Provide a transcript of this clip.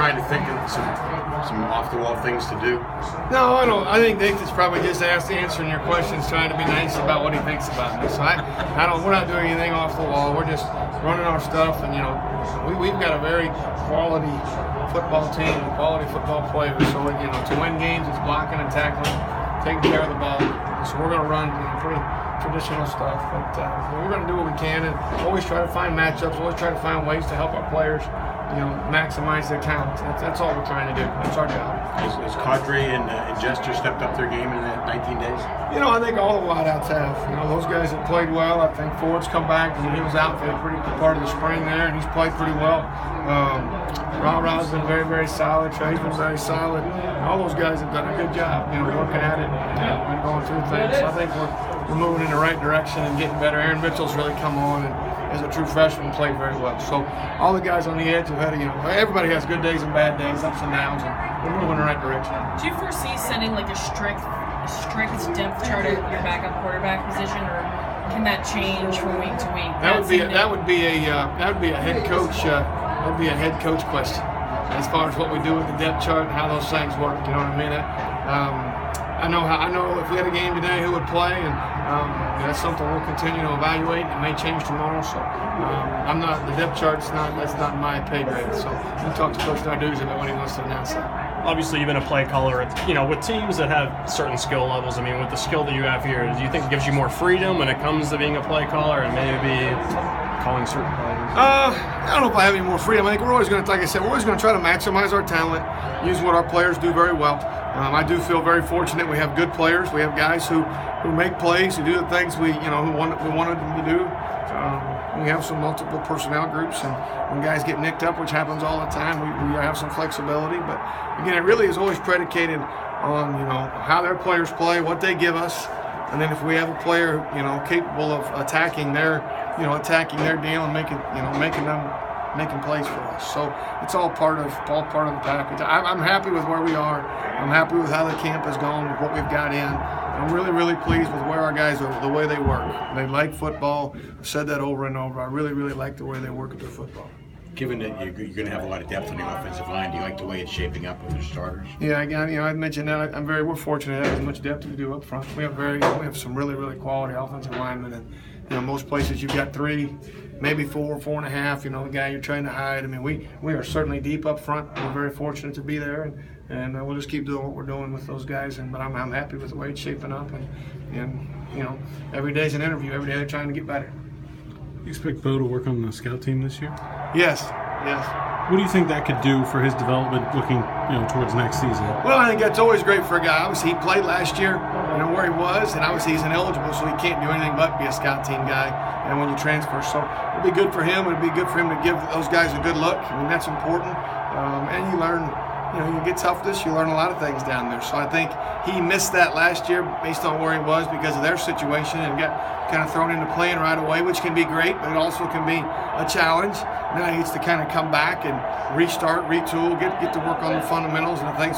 trying to think of some off-the-wall things to do? No, I don't. I think Nathan's probably just answering your questions, trying to be nice about what he thinks about me. So I don't. We're not doing anything off the wall. We're just running our stuff, and we've got a very quality football team, quality football players. So to win games, it's blocking and tackling, taking care of the ball. So we're going to run pretty traditional stuff, but we're going to do what we can and always try to find matchups, always try to find ways to help our players, maximize their talent. That's all we're trying to do. That's our job. Has Cadre and Jester stepped up their game in that 19 days? I think all the wideouts have. Those guys have played well. I think Ford's come back. He was out for a pretty good part of the spring there, and he's played pretty well. Ra-Ra's been very, very solid. Trey's been very solid. All those guys have done a good job, working at it and going through things. So I think we're moving in the right direction and getting better. Aaron Mitchell's really come on and as a true freshman played very well. So all the guys on the edge have had, everybody has good days and bad days, ups and downs, and we're moving in the right direction. Do you foresee sending like a strict depth chart at your backup quarterback position, or can that change from week to week? That would be a head coach. That'd be a head coach question as far as what we do with the depth chart and how those things work. You know what I mean? I know if we had a game today, who would play, and that's something we'll continue to evaluate. It may change tomorrow, so the depth chart's that's not my pay grade. So we'll talk to Coach Narduzzi about when he wants to announce that. Obviously, you've been a play caller. With teams that have certain skill levels. I mean, with the skill that you have here, do you think it gives you more freedom when it comes to being a play caller and maybe calling certain plays? I don't know if I have any more freedom. I think we're always going to, like I said, we're always going to try to maximize our talent, use what our players do very well. I do feel very fortunate. We have good players. We have guys who make plays, who do the things we wanted them to do. We have some multiple personnel groups, and when guys get nicked up, which happens all the time, we have some flexibility. But again, it really is always predicated on how their players play, what they give us, and then if we have a player capable of attacking their deal and making plays for us. So it's all part of the package. I'm happy with where we are. I'm happy with how the camp has gone, with what we've got in. I'm really, really pleased with where our guys are, the way they work. They like football. I've said that over and over. I really, really like the way they work at their football. Given that you're going to have a lot of depth on the offensive line, do you like the way it's shaping up with your starters? Yeah, again, I mentioned that. We're fortunate to have as much depth as we do up front. We have some really, really quality offensive linemen, and most places you've got 3, maybe 4, 4.5. The guy you're trying to hide. I mean, we are certainly deep up front. We're very fortunate to be there, and we'll just keep doing what we're doing with those guys. But I'm happy with the way it's shaping up, and every day's an interview. Every day they're trying to get better. You expect Bo to work on the scout team this year? Yes. What do you think that could do for his development looking towards next season? Well, I think that's always great for a guy. Obviously, he played last year, where he was, and obviously he's ineligible, so he can't do anything but be a scout team guy. And when you transfer, so it'd be good for him. It'd be good for him to give those guys a good look. I mean, that's important. And you learn. You get toughness, you learn a lot of things down there. So I think he missed that last year based on where he was because of their situation and got kind of thrown into playing right away, which can be great, but it also can be a challenge. Now he needs to kind of come back and restart, retool, get to work on the fundamentals and the things